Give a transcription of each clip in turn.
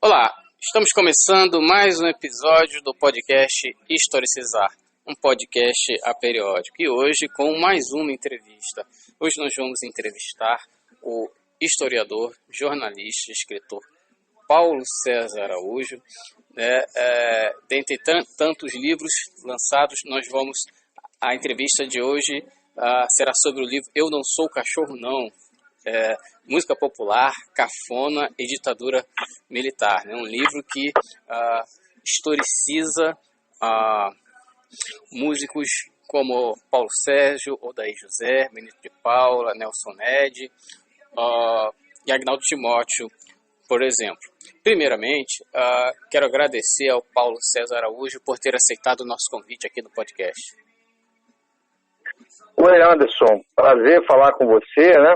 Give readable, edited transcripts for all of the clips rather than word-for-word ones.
Olá, estamos começando mais um episódio do podcast Historicizar, um podcast aperiódico, e hoje com mais uma entrevista. Hoje nós vamos entrevistar o historiador, jornalista e escritor Paulo César Araújo. Dentre tantos livros lançados, a entrevista de hoje será sobre o livro Eu Não Sou Cachorro Não, Música Popular, Cafona e Ditadura Militar, né? Um livro que historiciza músicos como Paulo Sérgio, Odair José, Benito de Paula, Nelson Ned e Agnaldo Timóteo, por exemplo. Primeiramente, quero agradecer ao Paulo César Araújo por ter aceitado o nosso convite aqui no podcast. Oi, Anderson, prazer falar com você, né?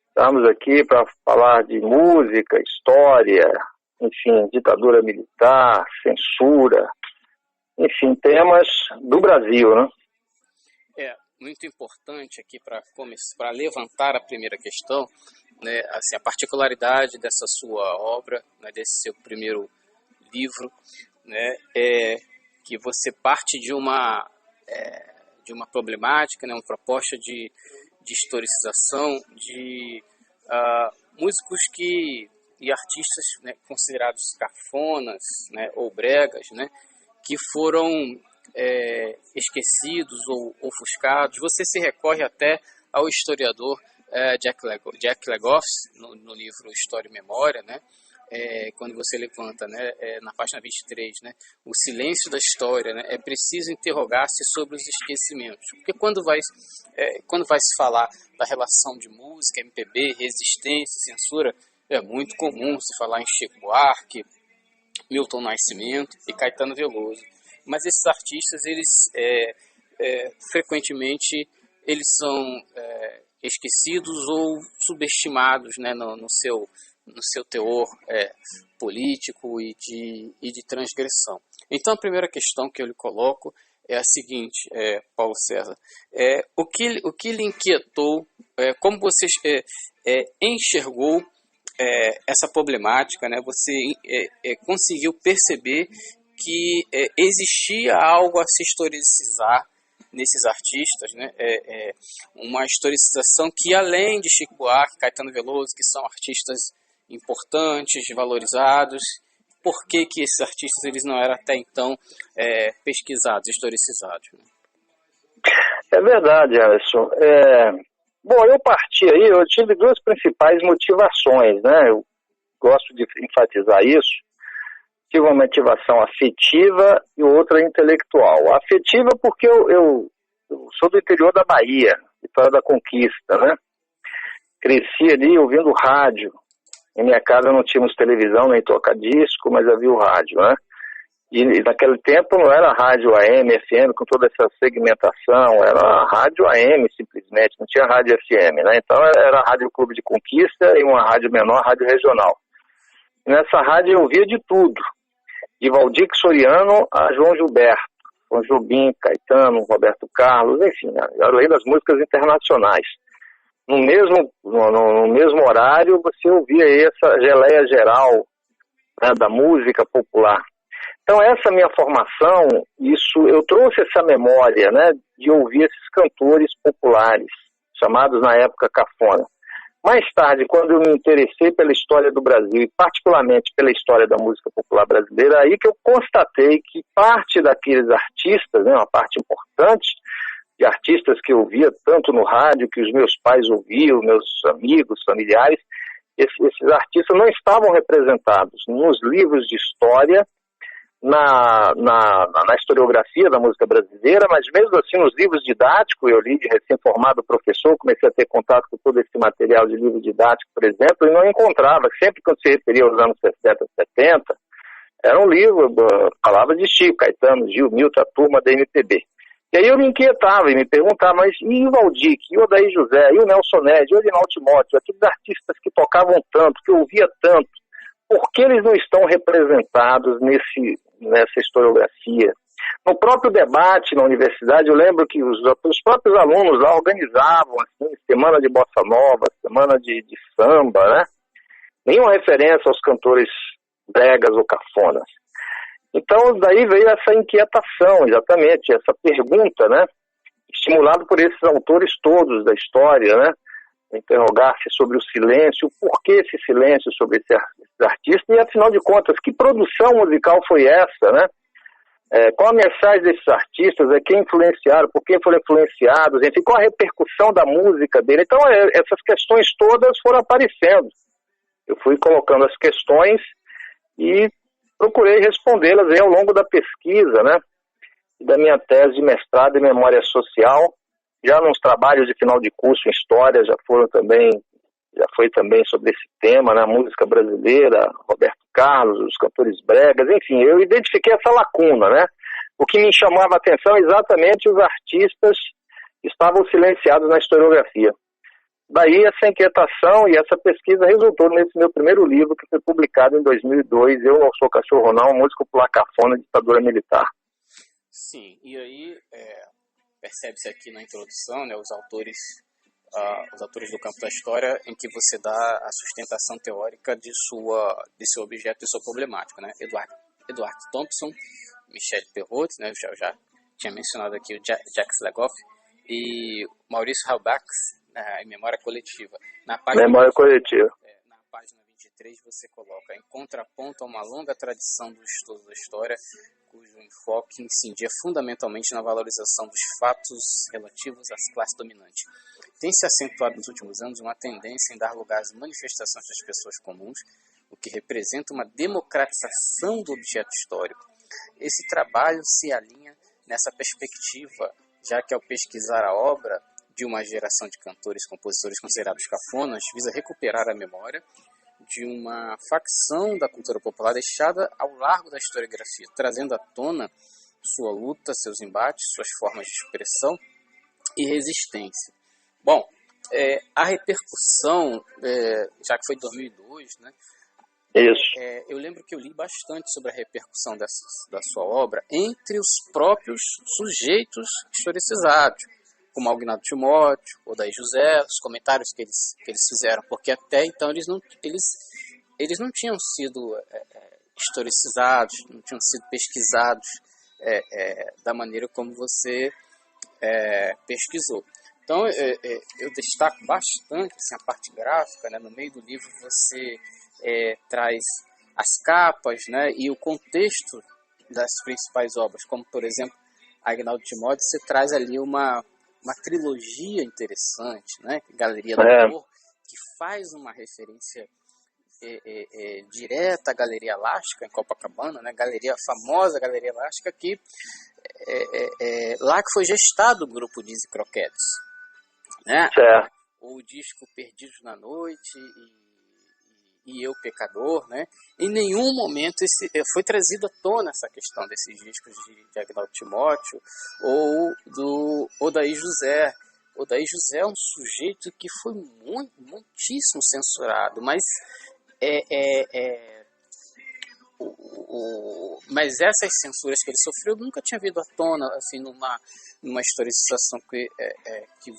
Estamos aqui para falar de música, história, enfim, ditadura militar, censura, enfim, temas do Brasil, né? Muito importante aqui para levantar a primeira questão, né, assim, a particularidade dessa sua obra, né, desse seu primeiro livro, né, é que você parte de uma problemática, né, uma proposta de historicização de músicos e artistas, né, considerados cafonas, né, ou bregas, né, que foram esquecidos ou ofuscados. Você se recorre até ao historiador Jack Legoff no livro História e Memória, né, quando você levanta, né, na página 23, né, o silêncio da história, né, é preciso interrogar-se sobre os esquecimentos. Porque quando vai se falar da relação de música, MPB, resistência, censura, é muito comum se falar em Chico Buarque, Milton Nascimento e Caetano Veloso. Mas esses artistas, eles frequentemente eles são esquecidos ou subestimados, né, no seu teor político e de transgressão. Então, a primeira questão que eu lhe coloco é a seguinte, Paulo César, o que lhe inquietou, como você enxergou essa problemática, né? Você conseguiu perceber que existia algo a se historicizar nesses artistas, né? Uma historicização que, além de Chico Buarque, Caetano Veloso, que são artistas importantes, valorizados, por que esses artistas eles não eram até então pesquisados, historicizados? Né? É verdade, Alisson. Bom, eu tive duas principais motivações, né? Eu gosto de enfatizar isso. Tive uma motivação afetiva e outra intelectual. A afetiva porque eu sou do interior da Bahia, Vitória da Conquista, né? Cresci ali ouvindo rádio. Em minha casa não tínhamos televisão nem toca-disco, mas havia o rádio, né? E naquele tempo não era rádio AM, FM, com toda essa segmentação, era rádio AM simplesmente, não tinha rádio FM, né? Então era Rádio Clube de Conquista e uma rádio menor, rádio regional. E nessa rádio eu ouvia de tudo, de Valdir Soriano a João Gilberto, João Jobim, Caetano, Roberto Carlos, enfim, além das músicas internacionais. No mesmo horário você ouvia essa geleia geral, né, da música popular. Então essa minha formação, eu trouxe essa memória, né, de ouvir esses cantores populares, chamados na época cafona. Mais tarde, quando eu me interessei pela história do Brasil, e particularmente pela história da música popular brasileira, aí que eu constatei que parte daqueles artistas, né, uma parte importante de artistas que eu ouvia tanto no rádio, que os meus pais ouviam, meus amigos, familiares, esses artistas não estavam representados nos livros de história, na historiografia da música brasileira, mas mesmo assim nos livros didáticos, eu li de recém-formado professor, comecei a ter contato com todo esse material de livro didático, por exemplo, e não encontrava, sempre quando se referia aos anos 60, 70, era um livro, falava de Chico, Caetano, Gil, Milton, a turma da MPB. E aí eu me inquietava e me perguntava, mas e o Valdir, e o Odair José, e o Nelson Ned, e o Agnaldo Timóteo, aqueles artistas que tocavam tanto, que eu ouvia tanto, por que eles não estão representados nessa historiografia? No próprio debate na universidade, eu lembro que os próprios alunos lá organizavam assim, semana de bossa nova, semana de samba, né? Nenhuma referência aos cantores bregas ou cafonas. Então, daí veio essa inquietação, exatamente, essa pergunta, né? Estimulado por esses autores todos da história, né? Interrogar-se sobre o silêncio, o porquê esse silêncio sobre esses artistas, e afinal de contas, que produção musical foi essa, né? Qual a mensagem desses artistas, quem influenciaram, por quem foram influenciados, enfim, qual a repercussão da música dele. Então, essas questões todas foram aparecendo. Eu fui colocando as questões e procurei respondê-las aí ao longo da pesquisa, né? Da minha tese de mestrado em Memória Social. Já nos trabalhos de final de curso em História já foi também sobre esse tema, né? Música brasileira, Roberto Carlos, os cantores bregas, enfim, eu identifiquei essa lacuna, né? O que me chamava a atenção é exatamente os artistas que estavam silenciados na historiografia. Daí essa inquietação e essa pesquisa resultou nesse meu primeiro livro, que foi publicado em 2002, Eu Não Sou Cachorro Não, Música Popular Cafona, Ditadura Militar. Sim, e aí percebe-se aqui na introdução, né, os autores do campo da história, em que você dá a sustentação teórica de seu objeto e sua problemática, né? Edward Thompson, Michel Perrault, né, eu já tinha mencionado aqui o Jacques Legoff, e Maurice Halbach, em Memória Coletiva. Memória Coletiva. Na página 23 você coloca: em contraponto a uma longa tradição do estudo da história, cujo enfoque incidia fundamentalmente na valorização dos fatos relativos às classes dominantes, tem-se acentuado nos últimos anos uma tendência em dar lugar às manifestações das pessoas comuns, o que representa uma democratização do objeto histórico. Esse trabalho se alinha nessa perspectiva, já que ao pesquisar a obra de uma geração de cantores e compositores considerados cafonas, visa recuperar a memória de uma facção da cultura popular deixada ao largo da historiografia, trazendo à tona sua luta, seus embates, suas formas de expressão e resistência. Bom, a repercussão, já que foi 2002, né? Isso. Eu lembro que eu li bastante sobre a repercussão da sua obra entre os próprios sujeitos historicizados, como Agnaldo Timóteo, Odair José, os comentários que eles fizeram, porque até então eles não tinham sido historicizados, não tinham sido pesquisados da maneira como você pesquisou. Então, eu destaco bastante assim, a parte gráfica, né? No meio do livro você traz as capas, né? E o contexto das principais obras, como, por exemplo, Agnaldo Timóteo, você traz ali uma trilogia interessante, né? Galeria do Amor, que faz uma referência direta à Galeria Elástica, em Copacabana, né? Famosa Galeria Elástica, que lá que foi gestado o grupo Dizzy Croquettes, né? Certo. O disco Perdidos na Noite e Eu Pecador, né? Em nenhum momento foi trazido à tona essa questão desses discos de Agnaldo Timóteo ou do Odair José. Odair José é um sujeito que foi muitíssimo censurado, mas mas essas censuras que ele sofreu nunca tinha vindo à tona, assim, numa historicização que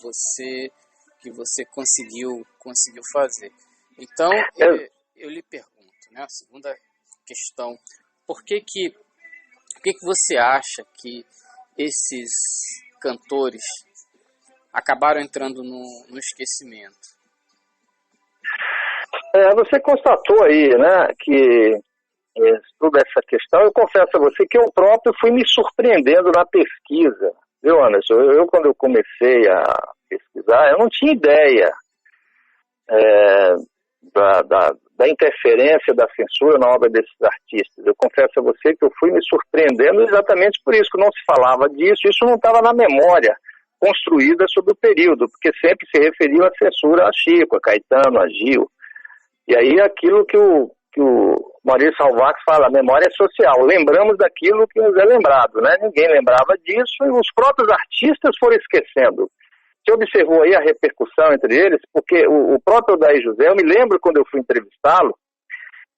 você conseguiu fazer. Então, eu lhe pergunto, né, a segunda questão: por que você acha que esses cantores acabaram entrando no esquecimento? Você constatou aí, né, que toda essa questão, eu confesso a você que eu próprio fui me surpreendendo na pesquisa, viu, Anderson? Eu quando eu comecei a pesquisar, eu não tinha ideia da interferência da censura na obra desses artistas. Eu confesso a você que eu fui me surpreendendo exatamente por isso, que não se falava disso, isso não estava na memória construída sobre o período, porque sempre se referiu à censura a Chico, a Caetano, a Gil. E aí aquilo que o Maurício Halbach fala, a memória é social. Lembramos daquilo que nos é lembrado, né? Ninguém lembrava disso e os próprios artistas foram esquecendo. Você observou aí a repercussão entre eles, porque o próprio Odair José, eu me lembro quando eu fui entrevistá-lo,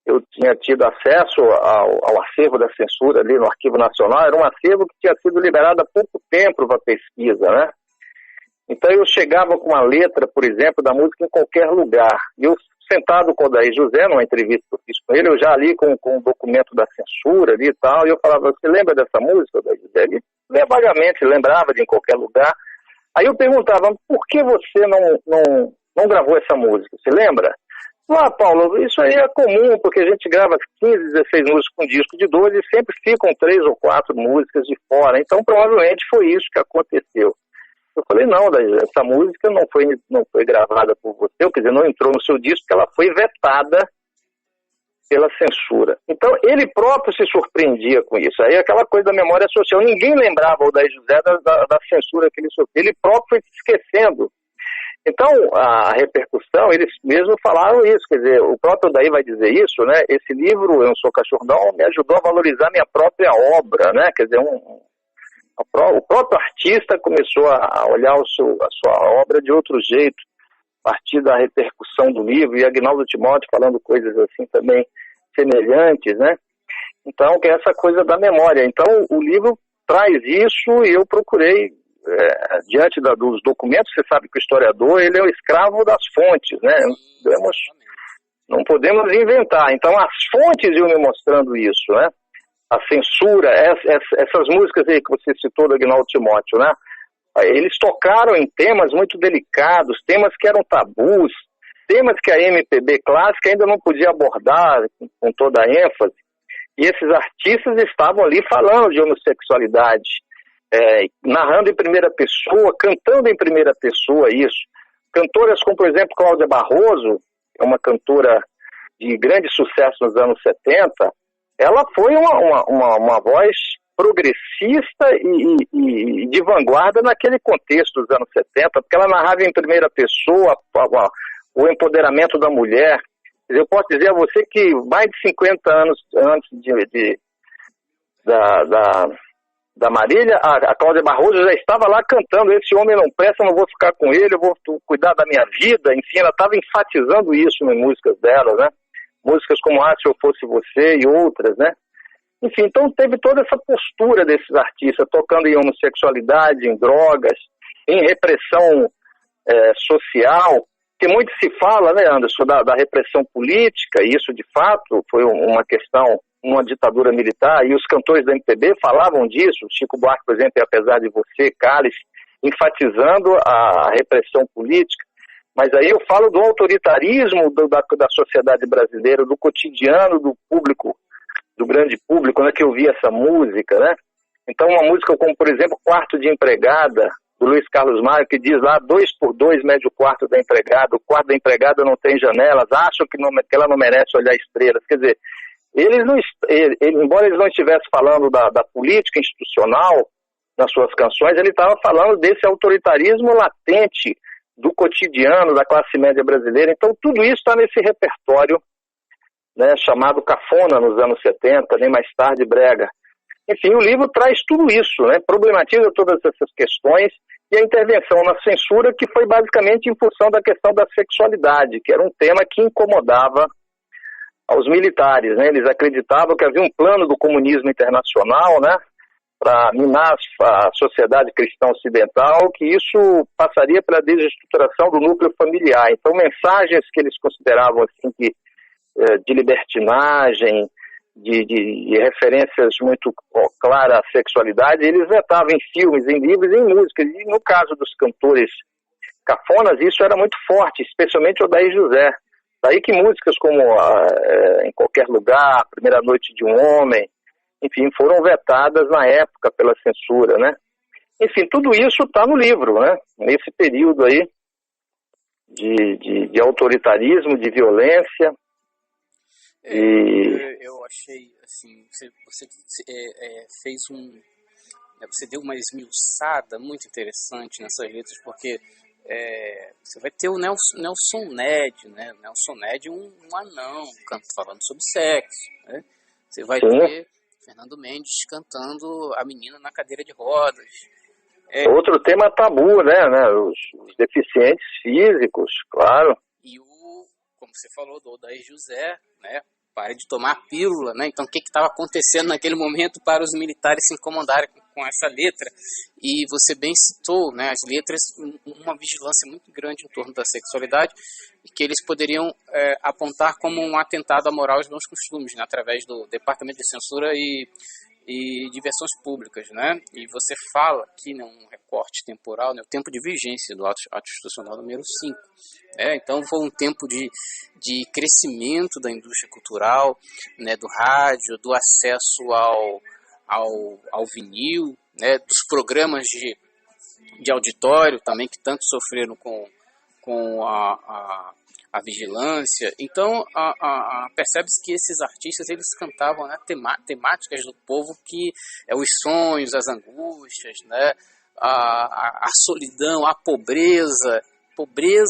eu tinha tido acesso ao acervo da censura ali no Arquivo Nacional, era um acervo que tinha sido liberado há pouco tempo para pesquisa, né? Então eu chegava com a letra, por exemplo, da música em qualquer lugar, e eu sentado com o Odair José, numa entrevista que eu fiz com ele, eu já ali com o documento da censura ali e tal, e eu falava, você lembra dessa música, Odair José? Ele vagamente lembrava de em qualquer lugar. Aí eu perguntava, por que você não gravou essa música? Você lembra? Paulo, isso aí é comum, porque a gente grava 15, 16 músicas com disco de 12 e sempre ficam 3 ou 4 músicas de fora. Então, provavelmente foi isso que aconteceu. Eu falei, não, essa música não foi gravada por você, quer dizer, não entrou no seu disco, porque ela foi vetada pela censura. Então, ele próprio se surpreendia com isso. Aí aquela coisa da memória social, ninguém lembrava o Odair José da censura que ele sofreu. Ele próprio foi se esquecendo. Então, a repercussão, eles mesmos falaram isso, quer dizer, o próprio Odair vai dizer isso, né? Esse livro, Eu Não Sou Cachordão, me ajudou a valorizar minha própria obra, né? Quer dizer, o próprio artista começou a olhar a sua obra de outro jeito, a partir da repercussão do livro, e Agnaldo Timóteo falando coisas assim também semelhantes, né? Então, que é essa coisa da memória. Então, o livro traz isso e eu procurei, diante dos documentos, você sabe que o historiador, ele é o escravo das fontes, né? Não podemos inventar. Então, as fontes iam me mostrando isso, né? A censura, essas músicas aí que você citou do Agnaldo Timóteo, né? Eles tocaram em temas muito delicados, temas que eram tabus, temas que a MPB clássica ainda não podia abordar com toda a ênfase. E esses artistas estavam ali falando de homossexualidade, narrando em primeira pessoa, cantando em primeira pessoa isso. Cantoras como, por exemplo, Cláudia Barroso, é uma cantora de grande sucesso nos anos 70, ela foi uma voz progressista e de vanguarda naquele contexto dos anos 70, porque ela narrava em primeira pessoa o empoderamento da mulher. Eu posso dizer a você que mais de 50 anos antes da Marília, a Cláudia Barroso já estava lá cantando, esse homem não presta, eu não vou ficar com ele, eu vou cuidar da minha vida. Enfim, ela estava enfatizando isso nas músicas dela, né? Músicas como Se Eu Fosse Você e outras, né? Enfim, então teve toda essa postura desses artistas, tocando em homossexualidade, em drogas, em repressão social, que muito se fala, né, Anderson, da repressão política, e isso de fato foi uma questão, uma ditadura militar, e os cantores da MPB falavam disso, Chico Buarque, por exemplo, e Apesar de Você, Cálice, enfatizando a repressão política. Mas aí eu falo do autoritarismo da sociedade brasileira, do cotidiano do público, do grande público, né, que ouvia essa música, né? Então uma música como, por exemplo, Quarto de Empregada, do Luiz Carlos Maia, que diz lá 2x2 mede o quarto da empregada, o quarto da empregada não tem janelas, acham que ela não merece olhar estrelas. Quer dizer, embora eles não estivessem falando da política institucional nas suas canções, ele estava falando desse autoritarismo latente do cotidiano, da classe média brasileira. Então tudo isso está nesse repertório, né, chamado Cafona nos anos 70, nem mais tarde Brega. Enfim, o livro traz tudo isso, né, problematiza todas essas questões e a intervenção na censura, que foi basicamente em função da questão da sexualidade, que era um tema que incomodava aos militares, né? Eles acreditavam que havia um plano do comunismo internacional, né, para minar a sociedade cristã ocidental, que isso passaria pela desestruturação do núcleo familiar. Então, mensagens que eles consideravam assim, de libertinagem, de referências muito claras à sexualidade, eles vetavam em filmes, em livros e em músicas. E no caso dos cantores cafonas, isso era muito forte, especialmente o Odair José. Daí que músicas como Em Qualquer Lugar, Primeira Noite de um Homem, enfim, foram vetadas na época pela censura, né? Enfim, tudo isso está no livro, né? Nesse período aí de autoritarismo, de violência. Eu achei, assim, você fez você deu uma esmiuçada muito interessante nessas letras, porque você vai ter o Nelson Ned, né? Nelson Ned, um anão falando sobre sexo, né? Você vai ter Fernando Mendes cantando A Menina na Cadeira de Rodas. Outro tema tabu, né? Os deficientes físicos, claro. E como você falou, do Odair José, né? Pare de tomar a pílula, né? Então o que estava acontecendo naquele momento para os militares se incomodarem com essa letra. E você bem citou, né, as letras, uma vigilância muito grande em torno da sexualidade, que eles poderiam apontar como um atentado à moral e aos bons costumes, né, através do Departamento de Censura e diversões públicas, né? E você fala aqui num recorte temporal, né, o tempo de vigência do ato institucional número 5. Então foi um tempo de crescimento da indústria cultural, né, do rádio, do acesso ao vinil, né, dos programas de auditório também, que tanto sofreram com a vigilância. Então, percebe-se que esses artistas, eles cantavam, né, temáticas do povo, que os sonhos, as angústias, né, a solidão, a pobreza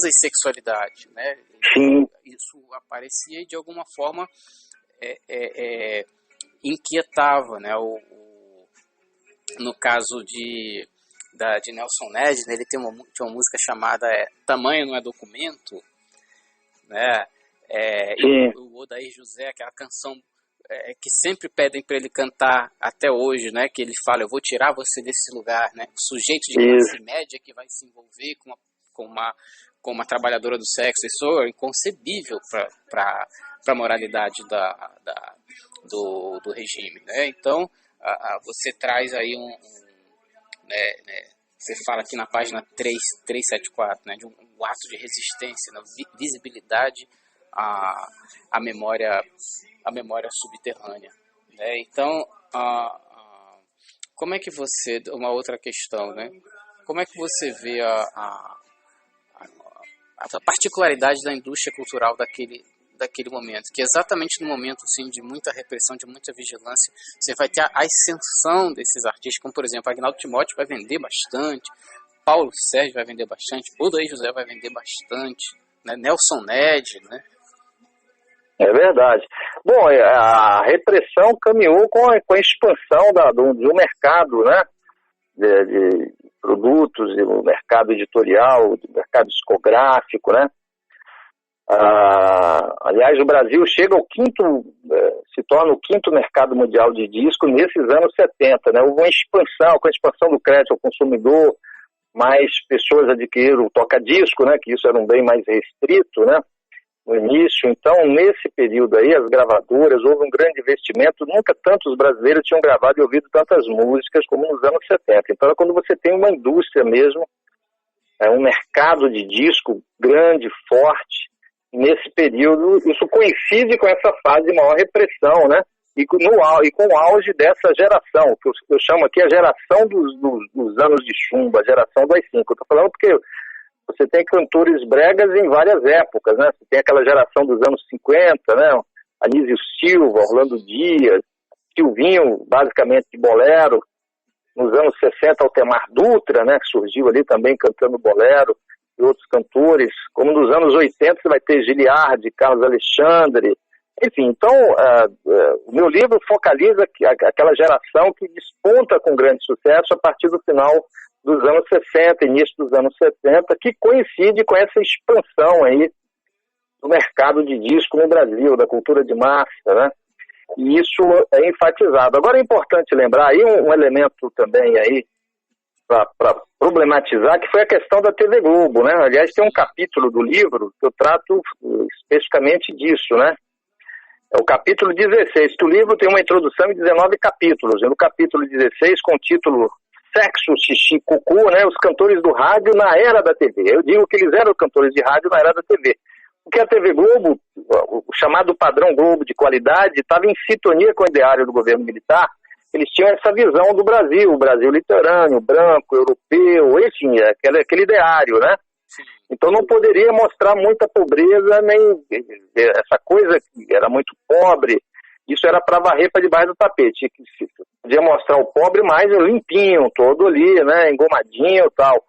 e sexualidade, né? Sim. Isso aparecia e, de alguma forma, inquietava, né? No caso de Nelson Ned, né, ele tinha uma música chamada Tamanho Não é Documento, né? E o Odair José, aquela canção que sempre pedem para ele cantar até hoje, né? Que ele fala: eu vou tirar você desse lugar, né? O sujeito de classe média que vai se envolver com uma trabalhadora do sexo, isso é inconcebível para a moralidade do regime, né? Então, você traz aí você fala aqui na página 374, né, de um ato de resistência, né, visibilidade à memória subterrânea, né? Então, como é que você, uma outra questão, né? Como é que você vê a particularidade da indústria cultural daquele momento, que exatamente no momento, assim, de muita repressão, de muita vigilância, você vai ter a ascensão desses artistas, como, por exemplo, Agnaldo Timóteo vai vender bastante, Paulo Sérgio vai vender bastante, Odair José vai vender bastante, né? Nelson Ned, né? É verdade. Bom, a repressão caminhou com a expansão do mercado, né, de produtos, o mercado editorial, do mercado discográfico, né? Aliás, o Brasil chega ao se torna o quinto mercado mundial de disco nesses anos 70, né? Houve uma expansão, com a expansão do crédito ao consumidor, mais pessoas adquiriram o toca-disco, né? Que isso era um bem mais restrito, né, no início. Então, nesse período aí, as gravadoras, houve um grande investimento. Nunca tantos brasileiros tinham gravado e ouvido tantas músicas como nos anos 70. Então, é quando você tem uma indústria mesmo, um mercado de disco grande, forte. Nesse período, isso coincide com essa fase de maior repressão, né? E com o auge dessa geração, que eu chamo aqui a geração dos anos de chumbo, a geração do AI-5. Eu estou falando porque você tem cantores bregas em várias épocas, né? Você tem aquela geração dos anos 50, né? Anísio Silva, Orlando Dias, Silvinho, basicamente de bolero. Nos anos 60, Altemar Dutra, né? Que surgiu ali também cantando bolero. E outros cantores, como nos anos 80 você vai ter Giliardi, Carlos Alexandre, enfim. Então, o meu livro focaliza aquela geração que desponta com grande sucesso a partir do final dos anos 60, início dos anos 70, que coincide com essa expansão aí do mercado de disco no Brasil, da cultura de massa, né? E isso é enfatizado. Agora é importante lembrar aí um elemento também aí, para problematizar, que foi a questão da TV Globo, né? Aliás, tem um capítulo do livro que eu trato especificamente disso, né? É o capítulo 16, que o livro tem uma introdução e 19 capítulos. E no capítulo 16, com o título Sexo, Xixi, Cucu, né? Os cantores do rádio na era da TV. Eu digo que eles eram cantores de rádio na era da TV. Porque a TV Globo, o chamado padrão Globo de qualidade, estava em sintonia com o ideário do governo militar. Eles tinham essa visão do Brasil, o Brasil litorâneo, branco, europeu, enfim, aquele ideário, né? Sim. Então não poderia mostrar muita pobreza, nem essa coisa que era muito pobre, isso era para varrer para debaixo do tapete. Podia mostrar o pobre mais limpinho, todo ali, né, engomadinho e tal.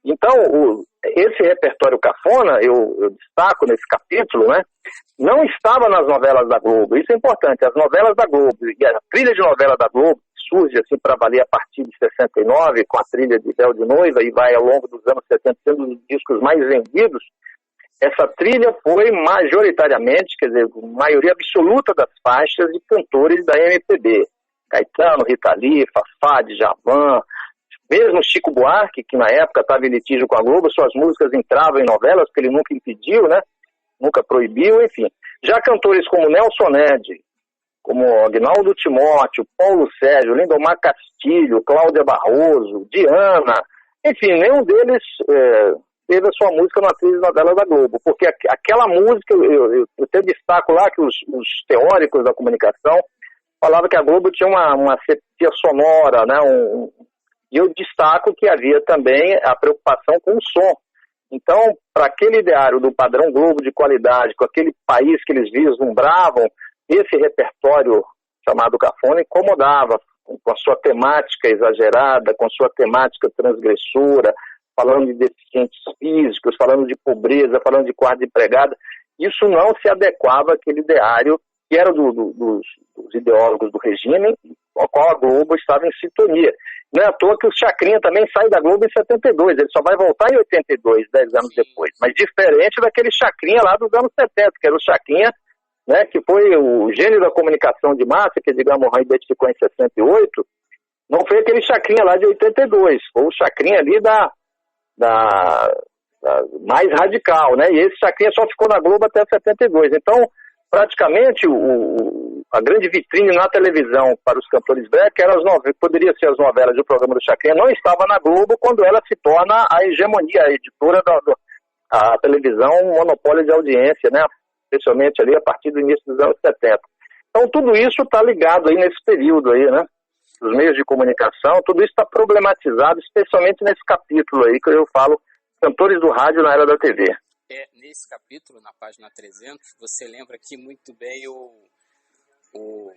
Então, esse repertório cafona, eu destaco nesse capítulo, né, não estava nas novelas da Globo. Isso é importante. As novelas da Globo e a trilha de novela da Globo, que surge assim para valer a partir de 69, com a trilha de Véu de Noiva, e vai ao longo dos anos 70 sendo um dos discos mais vendidos, essa trilha foi majoritariamente, quer dizer, maioria absoluta das faixas de cantores da MPB. Caetano, Rita Lee, Fafá, Djavan, mesmo Chico Buarque, que na época estava em litígio com a Globo, suas músicas entravam em novelas, porque ele nunca impediu, né? Nunca proibiu, enfim. Já cantores como Nelson Ned, como Agnaldo Timóteo, Paulo Sérgio, Lindomar Castilho, Cláudia Barroso, Diana, enfim, nenhum deles teve a sua música na atriz de novela da Globo, porque aquela música, eu tenho destaco lá que os teóricos da comunicação falavam que a Globo tinha uma sepsia sonora, né? E eu destaco que havia também a preocupação com o som. Então, para aquele ideário do padrão Globo de qualidade, com aquele país que eles vislumbravam, esse repertório chamado cafona incomodava, com a sua temática exagerada, com a sua temática transgressora, falando de deficientes físicos, falando de pobreza, falando de quarto de empregada. Isso não se adequava àquele ideário que era dos ideólogos do regime, com o qual a Globo estava em sintonia. Não é à toa que o Chacrinha também sai da Globo em 72, ele só vai voltar em 82, 10 anos depois. Mas diferente daquele Chacrinha lá dos anos 70, que era o Chacrinha, né, que foi o gênio da comunicação de massa, que Edgar Morin identificou em 68, não foi aquele Chacrinha lá de 82, foi o Chacrinha ali da mais radical, né, e esse Chacrinha só ficou na Globo até 72, então praticamente a grande vitrine na televisão para os cantores brega, que eram poderia ser as novelas do programa do Chacrinha, não estava na Globo quando ela se torna a hegemonia, a editora a televisão, um monopólio de audiência, né, especialmente ali a partir do início dos anos 70. Então tudo isso está ligado aí nesse período aí, né? Os meios de comunicação, tudo isso está problematizado, especialmente nesse capítulo aí que eu falo, cantores do rádio na era da TV. Nesse capítulo, na página 300, você lembra aqui muito bem o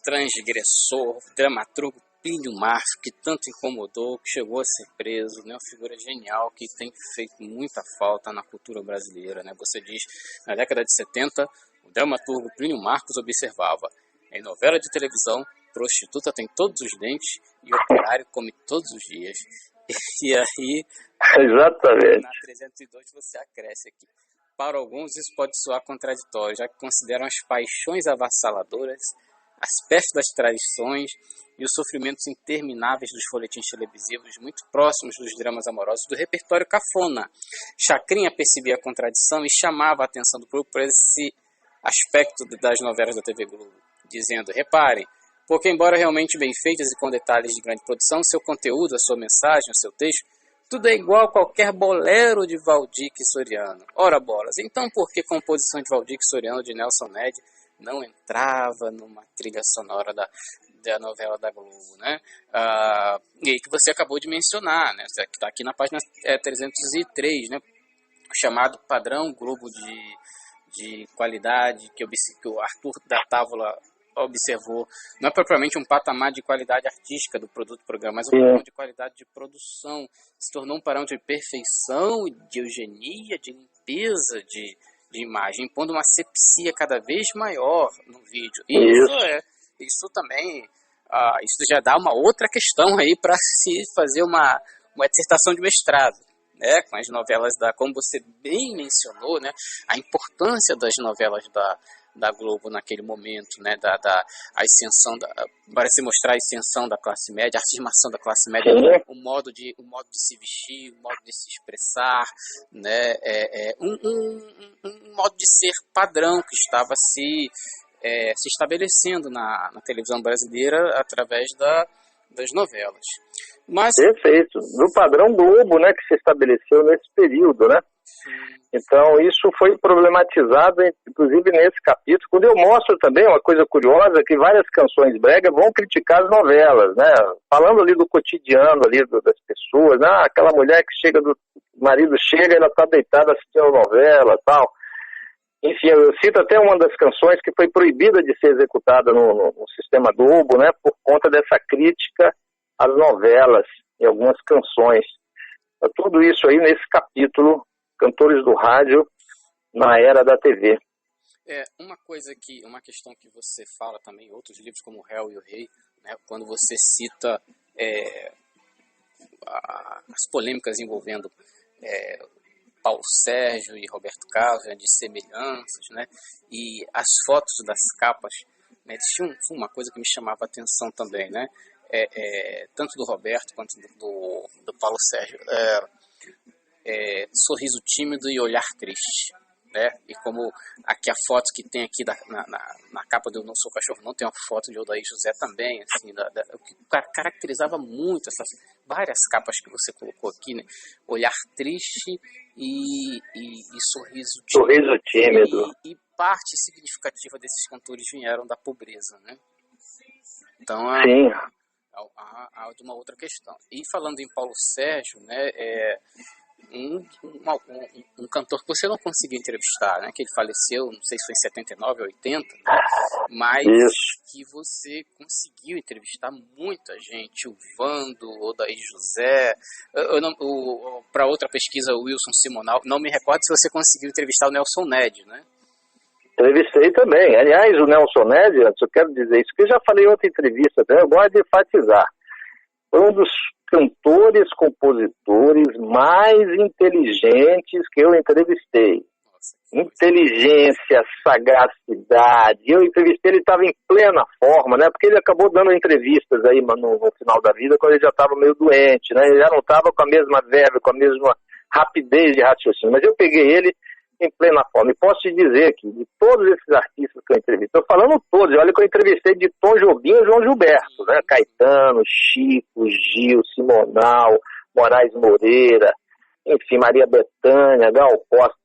transgressor, dramaturgo Plínio Marco, que tanto incomodou, que chegou a ser preso, né? Uma figura genial que tem feito muita falta na cultura brasileira, né? Você diz, na década de 70, o dramaturgo Plínio Marcos observava: em novela de televisão, prostituta tem todos os dentes e operário come todos os dias. E aí, exatamente, na 302 você acresce aqui: para alguns isso pode soar contraditório, já que consideram as paixões avassaladoras, as pérfidas tradições e os sofrimentos intermináveis dos folhetins televisivos muito próximos dos dramas amorosos do repertório cafona. Chacrinha percebia a contradição e chamava a atenção do público para esse aspecto das novelas da TV Globo, dizendo: reparem, porque embora realmente bem feitas e com detalhes de grande produção, seu conteúdo, a sua mensagem, o seu texto, tudo é igual a qualquer bolero de Valdir Soriano. Ora bolas, então por que composição de Valdir Soriano de Nelson Ned não entrava numa trilha sonora da novela da Globo, né? E que você acabou de mencionar, né? Que está aqui na página 303, né? O chamado padrão Globo de qualidade que o Arthur da Távola observou, não é propriamente um patamar de qualidade artística do produto do programa, mas um padrão de qualidade de produção. Se tornou um parâmetro de perfeição, de eugenia, de limpeza de imagem, impondo uma asepsia cada vez maior no vídeo. E isso também, isso já dá uma outra questão aí para se fazer uma dissertação de mestrado, né, com as novelas como você bem mencionou, né, a importância das novelas da Globo naquele momento, né, a ascensão, parece mostrar a ascensão da classe média, a afirmação da classe média, o modo de se vestir, o modo de se expressar, né, um modo de ser padrão que estava se estabelecendo na televisão brasileira através das novelas. Mas... Perfeito, no padrão Globo, né, que se estabeleceu nesse período, né? Sim. Então isso foi problematizado, inclusive nesse capítulo, quando eu mostro também uma coisa curiosa, que várias canções brega vão criticar as novelas, né? Falando ali do cotidiano ali das pessoas, né? Aquela mulher que chega o marido chega e ela está deitada assistindo a novela, tal. Enfim, eu cito até uma das canções que foi proibida de ser executada no sistema Globo, né? Por conta dessa crítica às novelas e algumas canções. Tudo isso aí nesse capítulo, Cantores do Rádio na Era da TV. Uma questão que você fala também em outros livros como O Réu e o Rei, né, quando você cita as polêmicas envolvendo Paulo Sérgio e Roberto Carlos, né, de semelhanças, né, e as fotos das capas Mas tinha uma coisa que me chamava a atenção também, né? Tanto do Roberto quanto do Paulo Sérgio. Sorriso tímido e olhar triste. Né? E como aqui a foto que tem aqui na capa do Não Sou Cachorro Não, tem uma foto de Odair José também, assim, o que caracterizava muito essas várias capas que você colocou aqui, né? Olhar triste e sorriso tímido. E parte significativa desses cantores vieram da pobreza, né? Então, Sim. Há de uma outra questão. E falando em Paulo Sérgio, né, um cantor que você não conseguiu entrevistar, né, que ele faleceu, não sei se foi em 79 ou 80, né, mas que você conseguiu entrevistar muita gente, o Vando, o Odair José, para outra pesquisa, o Wilson Simonal, não me recordo se você conseguiu entrevistar o Nelson Ned, né? Entrevistei também. Aliás, o Nelson Ned, eu quero dizer isso, que eu já falei em outra entrevista, né? Eu gosto de enfatizar. Foi um dos cantores, compositores mais inteligentes que eu entrevistei. Inteligência, sagacidade. Eu entrevistei, ele estava em plena forma, né? Porque ele acabou dando entrevistas aí no final da vida, quando ele já estava meio doente, né? Ele já não estava com a mesma verve, com a mesma rapidez de raciocínio. Mas eu peguei ele em plena forma. E posso te dizer aqui, de todos esses artistas que eu entrevistei, estou falando todos, olha que eu entrevistei de Tom Jobim e João Gilberto, né? Caetano, Chico, Gil, Simonal, Moraes Moreira, enfim, Maria Bethânia, Gal Costa.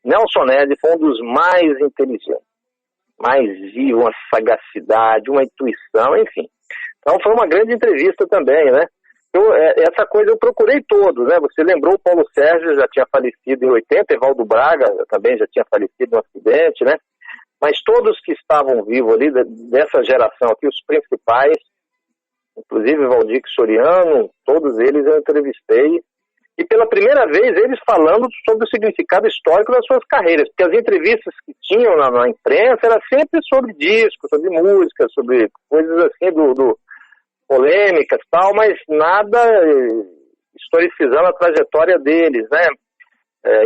Nelson Ned foi um dos mais inteligentes, mais vivo, uma sagacidade, uma intuição, enfim. Então foi uma grande entrevista também, né? Essa coisa eu procurei todos, né? Você lembrou, o Paulo Sérgio já tinha falecido em 80, Evaldo Braga também já tinha falecido em um acidente, né? Mas todos que estavam vivos ali, dessa geração aqui, os principais, inclusive Valdir Soriano, todos eles eu entrevistei. E pela primeira vez eles falando sobre o significado histórico das suas carreiras, porque as entrevistas que tinham na imprensa era sempre sobre discos, sobre música, sobre coisas assim polêmicas e tal, mas nada historicizando a trajetória deles, né?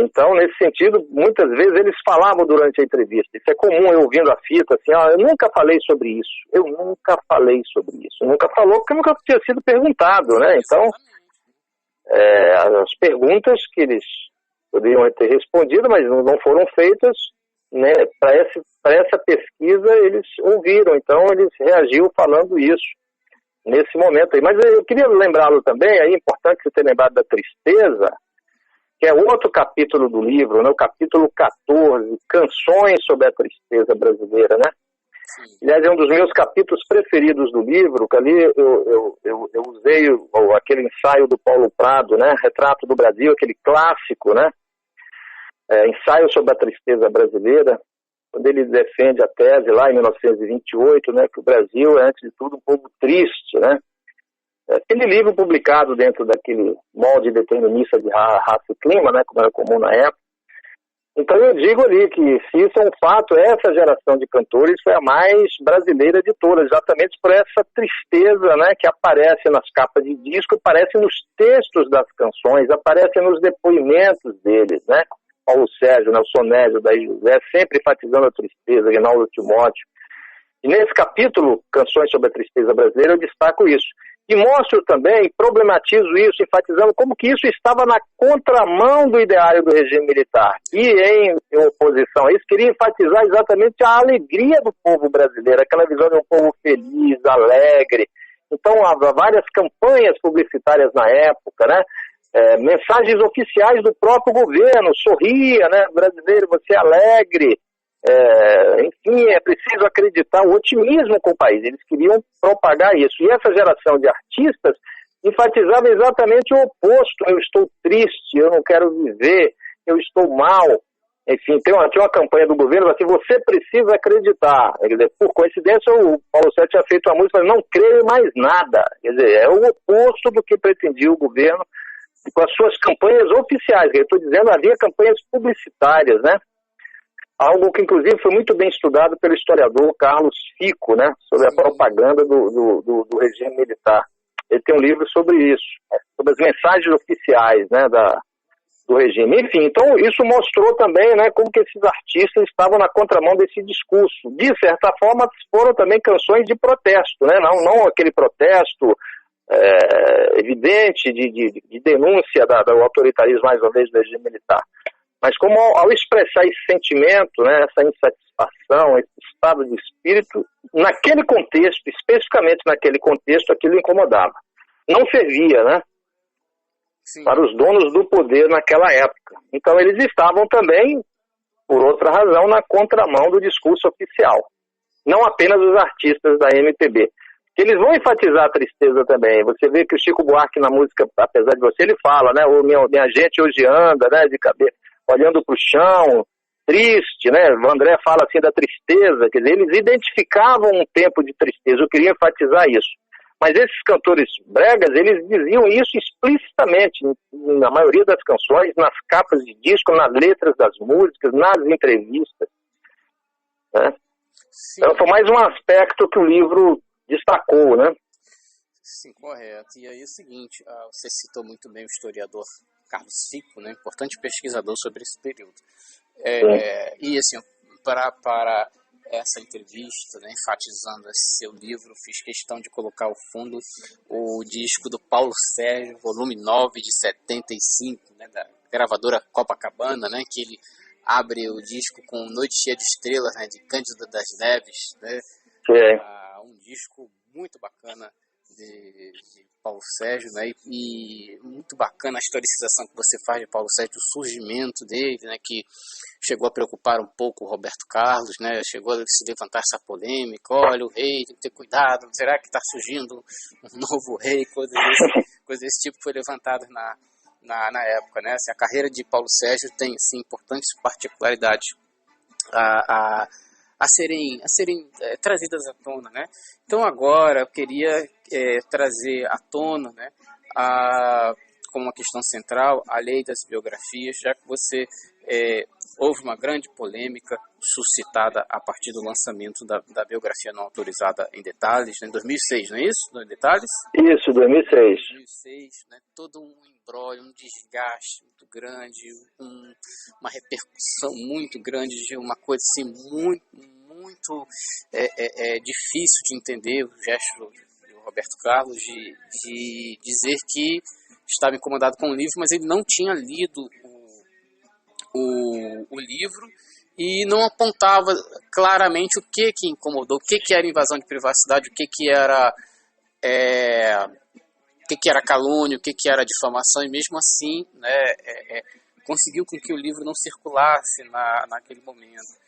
Então, nesse sentido, muitas vezes eles falavam durante a entrevista. Isso é comum, eu ouvindo a fita, assim, eu nunca falei sobre isso. Eu nunca falei sobre isso. Nunca falou porque nunca tinha sido perguntado, né? Então, as perguntas que eles poderiam ter respondido, mas não foram feitas, né? Para essa pesquisa, eles ouviram. Então, eles reagiram falando isso nesse momento aí. Mas eu queria lembrá-lo também, é importante você ter lembrado da tristeza, que é outro capítulo do livro, né? O capítulo 14, Canções sobre a Tristeza Brasileira, né? Aliás, é um dos meus capítulos preferidos do livro, que ali eu usei aquele ensaio do Paulo Prado, né? Retrato do Brasil, aquele clássico, né? Ensaio sobre a Tristeza Brasileira, quando ele defende a tese lá em 1928, né, que o Brasil é, antes de tudo, um povo triste, né? Aquele livro publicado dentro daquele molde determinista de raça e clima, né, como era comum na época. Então eu digo ali que, se isso é um fato, essa geração de cantores foi a mais brasileira de todas, exatamente por essa tristeza, né, que aparece nas capas de disco, aparece nos textos das canções, aparece nos depoimentos deles, né? Paulo Sérgio, Nelson Ned, Odair José, sempre enfatizando a tristeza, Reinaldo Timóteo. E nesse capítulo, Canções sobre a Tristeza Brasileira, eu destaco isso. E mostro também, problematizo isso, enfatizando como que isso estava na contramão do ideário do regime militar. E em oposição a isso, queria enfatizar exatamente a alegria do povo brasileiro, aquela visão de um povo feliz, alegre. Então, há várias campanhas publicitárias na época, né? Mensagens oficiais do próprio governo, sorria, né, brasileiro, você é alegre, enfim, é preciso acreditar o otimismo com o país, eles queriam propagar isso, e essa geração de artistas enfatizava exatamente o oposto, eu estou triste, eu não quero viver, eu estou mal, enfim, tinha uma campanha do governo assim, você precisa acreditar, quer dizer, por coincidência o Paulo Sérgio tinha feito a música, não creio em mais nada, quer dizer, é o oposto do que pretendia o governo, com as suas campanhas oficiais, eu estou dizendo, havia campanhas publicitárias, né? Algo que, inclusive, foi muito bem estudado pelo historiador Carlos Fico, né? Sobre a propaganda do regime militar. Ele tem um livro sobre isso, sobre as mensagens oficiais, né? do regime. Enfim, então isso mostrou também, né, como que esses artistas estavam na contramão desse discurso. De certa forma, foram também canções de protesto, né, não aquele protesto evidente de denúncia do autoritarismo, mais uma vez, do regime militar. Mas como ao expressar esse sentimento, né, essa insatisfação, esse estado de espírito, naquele contexto, especificamente naquele contexto, aquilo incomodava. Não servia, né, Sim. para os donos do poder naquela época. Então eles estavam também, por outra razão, na contramão do discurso oficial. Não apenas os artistas da MPB. Que eles vão enfatizar a tristeza também. Você vê que o Chico Buarque na música, apesar de você, ele fala, né, minha gente hoje anda, né, de cabeça, olhando para o chão, triste, né, o André fala assim da tristeza, quer dizer, eles identificavam um tempo de tristeza, eu queria enfatizar isso. Mas esses cantores bregas, eles diziam isso explicitamente, na maioria das canções, nas capas de disco, nas letras das músicas, nas entrevistas, né? Então foi mais um aspecto que o livro destacou, né? Sim, correto. E aí é o seguinte, você citou muito bem o historiador Carlos Fico, né, importante pesquisador sobre esse período. E assim, para essa entrevista, né, enfatizando esse seu livro, fiz questão de colocar ao fundo o disco do Paulo Sérgio, volume 9 de 75, né, da gravadora Copacabana, né, que ele abre o disco com Noite Cheia de Estrelas, né, de Cândido das Neves, né, um disco muito bacana de Paulo Sérgio, né, e muito bacana a historicização que você faz de Paulo Sérgio, o surgimento dele, né, que chegou a preocupar um pouco o Roberto Carlos, né, chegou a se levantar essa polêmica, olha, o rei tem que ter cuidado, será que está surgindo um novo rei, coisas desse tipo foi levantadas na época, né, assim, a carreira de Paulo Sérgio tem, assim, importantes particularidades a serem trazidas à tona, né? Então agora eu queria trazer à tona, né, como uma questão central, a lei das biografias, já que houve uma grande polêmica suscitada a partir do lançamento da biografia não autorizada em detalhes, né, em 2006, não é isso? Em detalhes? Isso, 2006. 2006, né, todo um embrólio, um desgaste muito grande, uma repercussão muito grande de uma coisa assim muito difícil de entender, o gesto do Roberto Carlos de dizer que estava incomodado com o livro, mas ele não tinha lido o livro e não apontava claramente o que incomodou, o que era invasão de privacidade, o que era calúnia, o que era difamação, e mesmo assim, né, conseguiu com que o livro não circulasse naquele momento.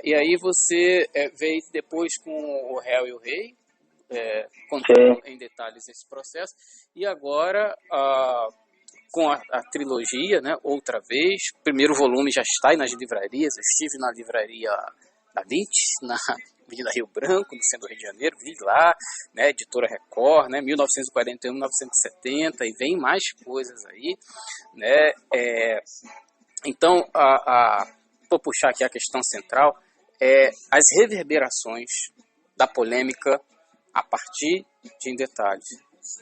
E aí você veio depois com O Réu e o Rei, contando em detalhes esse processo, e agora com a trilogia, né, outra vez, o primeiro volume já está aí nas livrarias, eu estive na livraria da Vit, na Avenida Rio Branco, no centro do Rio de Janeiro, vi lá, né, Editora Record, né, 1941, 1970, e vem mais coisas aí, né, então, vou puxar aqui a questão central, as reverberações da polêmica a partir de Em Detalhes.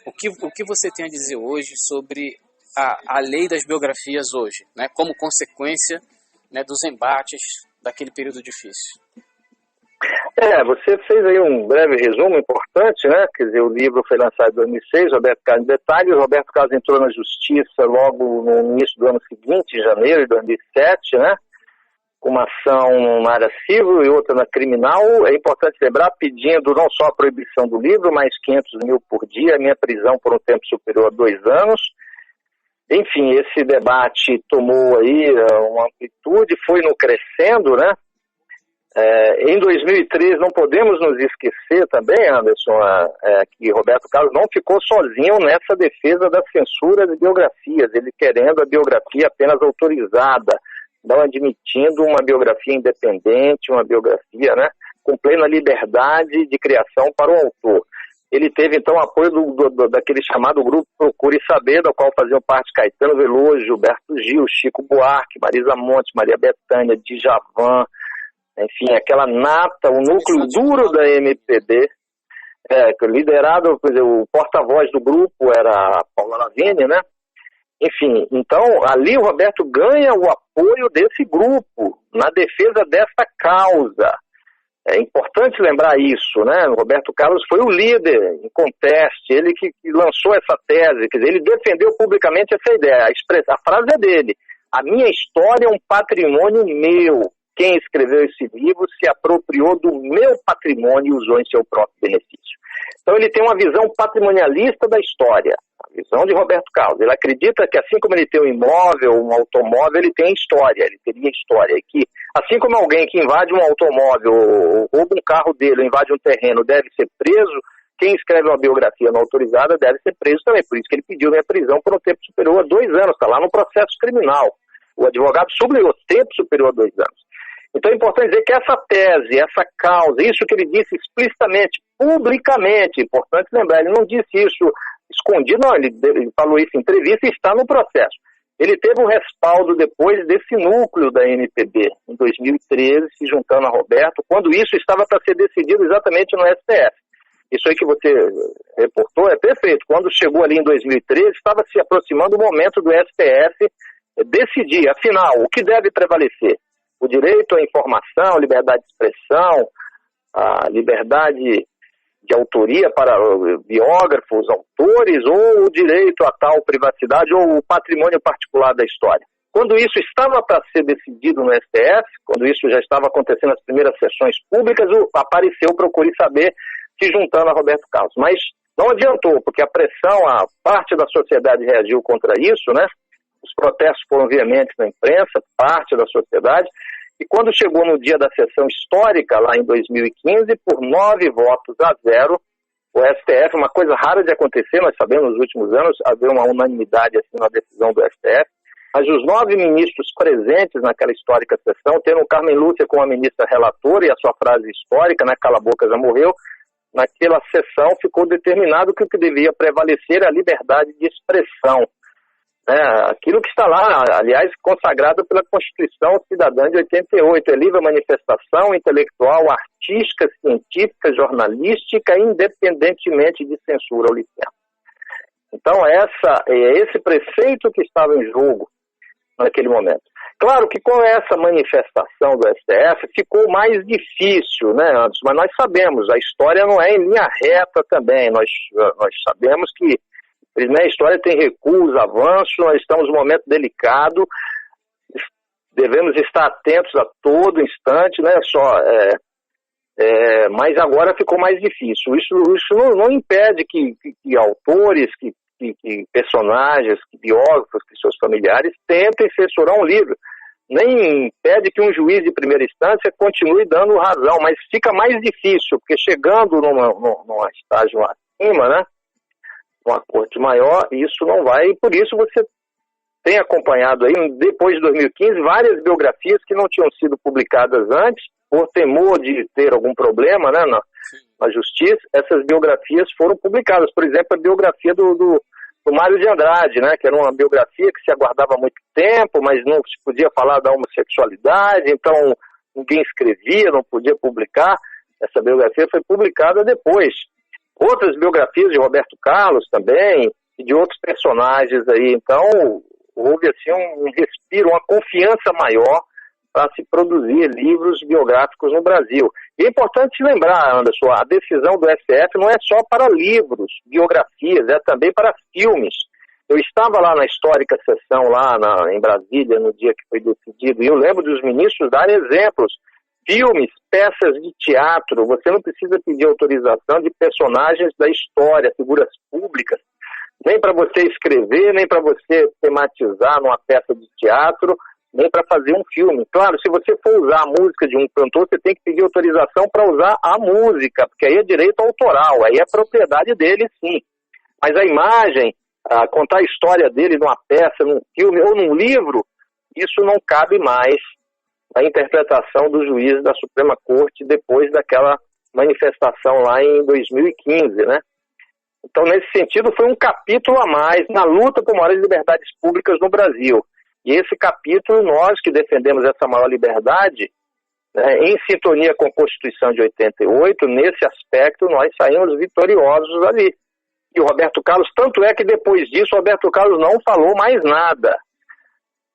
O que você tem a dizer hoje sobre a lei das biografias hoje, né, como consequência, né, dos embates daquele período difícil? Você fez aí um breve resumo importante, né? Quer dizer, o livro foi lançado em 2006, Roberto Carlos em Detalhes. Roberto Carlos entrou na justiça logo no início do ano seguinte, em janeiro de 2007, né? Com uma ação na área civil e outra na criminal. É importante lembrar, pedindo não só a proibição do livro, mas 500 mil por dia, a minha prisão por um tempo superior a 2 anos. Enfim, esse debate tomou aí uma amplitude, foi no crescendo, né? Em 2003, não podemos nos esquecer também, Anderson, que Roberto Carlos não ficou sozinho nessa defesa da censura de biografias, ele querendo a biografia apenas autorizada, não admitindo uma biografia independente, uma biografia, né, com plena liberdade de criação para o autor. Ele teve, então, apoio daquele chamado Grupo Procure Saber, do qual faziam parte Caetano Veloso, Gilberto Gil, Chico Buarque, Marisa Monte, Maria Bethânia, Djavan, enfim, aquela nata, o núcleo duro da MPB, liderado, quer dizer, o porta-voz do grupo era a Paula Lavigne, né? Enfim, então ali o Roberto ganha o apoio desse grupo na defesa dessa causa. É importante lembrar isso, né? O Roberto Carlos foi o líder em conteste, ele que lançou essa tese, quer dizer, ele defendeu publicamente essa ideia. A frase é dele: a minha história é um patrimônio meu. Quem escreveu esse livro se apropriou do meu patrimônio e usou em seu próprio benefício. Então ele tem uma visão patrimonialista da história, a visão de Roberto Carlos. Ele acredita que assim como ele tem um imóvel, um automóvel, ele tem história, ele teria história. E que assim como alguém que invade um automóvel, rouba um carro dele, ou invade um terreno, deve ser preso, quem escreve uma biografia não autorizada deve ser preso também. Por isso que ele pediu minha prisão por um tempo superior a 2 anos, está lá no processo criminal. O advogado sublinhou tempo superior a 2 anos. Então é importante dizer que essa tese, essa causa, isso que ele disse explicitamente, publicamente, importante lembrar, ele não disse isso escondido, não, ele falou isso em entrevista e está no processo. Ele teve um respaldo depois desse núcleo da MPB, em 2013, se juntando a Roberto, quando isso estava para ser decidido exatamente no STF. Isso aí que você reportou é perfeito. Quando chegou ali em 2013, estava se aproximando o momento do STF decidir, afinal, o que deve prevalecer? O direito à informação, a liberdade de expressão, a liberdade de autoria para biógrafos, autores, ou o direito a tal privacidade, ou o patrimônio particular da história. Quando isso estava para ser decidido no STF, quando isso já estava acontecendo nas primeiras sessões públicas, apareceu Procure Saber se juntando a Roberto Carlos. Mas não adiantou, porque a pressão, a parte da sociedade reagiu contra isso, né? Os protestos foram veementes na imprensa, parte da sociedade, e quando chegou no dia da sessão histórica, lá em 2015, por 9 votos a 0, o STF, uma coisa rara de acontecer, nós sabemos nos últimos anos, haver uma unanimidade assim, na decisão do STF, mas os 9 ministros presentes naquela histórica sessão, tendo o Carmen Lúcia como a ministra relatora e a sua frase histórica, né, cala a boca, já morreu, naquela sessão ficou determinado que o que devia prevalecer é a liberdade de expressão. Aquilo que está lá, aliás, consagrado pela Constituição Cidadã de 88, é livre manifestação intelectual, artística, científica, jornalística, independentemente de censura ou licença. Então, esse preceito que estava em jogo naquele momento. Claro que com essa manifestação do STF ficou mais difícil, né, Anderson? Mas nós sabemos, a história não é em linha reta também, nós sabemos que a história tem recuos, avanços, nós estamos num momento delicado, devemos estar atentos a todo instante, né? Mas agora ficou mais difícil. Isso não impede que autores, que personagens, que biógrafos, que seus familiares tentem censurar um livro. Nem impede que um juiz de primeira instância continue dando razão, mas fica mais difícil, porque chegando num estágio acima, né? Uma corte maior, isso não vai, e por isso você tem acompanhado aí, depois de 2015, várias biografias que não tinham sido publicadas antes, por temor de ter algum problema, né, na justiça, essas biografias foram publicadas. Por exemplo, a biografia do Mário de Andrade, né, que era uma biografia que se aguardava há muito tempo, mas não se podia falar da homossexualidade, então ninguém escrevia, não podia publicar. Essa biografia foi publicada depois. Outras biografias de Roberto Carlos também, e de outros personagens aí. Então, houve assim um respiro, uma confiança maior para se produzir livros biográficos no Brasil. E é importante lembrar, Anderson, a decisão do STF não é só para livros, biografias, é também para filmes. Eu estava lá na histórica sessão, lá em Brasília, no dia que foi decidido, e eu lembro dos ministros darem exemplos. Filmes, peças de teatro, você não precisa pedir autorização de personagens da história, figuras públicas, nem para você escrever, nem para você tematizar numa peça de teatro, nem para fazer um filme. Claro, se você for usar a música de um cantor, você tem que pedir autorização para usar a música, porque aí é direito autoral, aí é propriedade dele, sim. Mas a imagem, contar a história dele numa peça, num filme ou num livro, isso não cabe mais a interpretação do juiz da Suprema Corte depois daquela manifestação lá em 2015, né? Então, nesse sentido, foi um capítulo a mais na luta por maiores liberdades públicas no Brasil. E esse capítulo, nós que defendemos essa maior liberdade, né, em sintonia com a Constituição de 88, nesse aspecto, nós saímos vitoriosos ali. E o Roberto Carlos, tanto é que depois disso o Roberto Carlos não falou mais nada.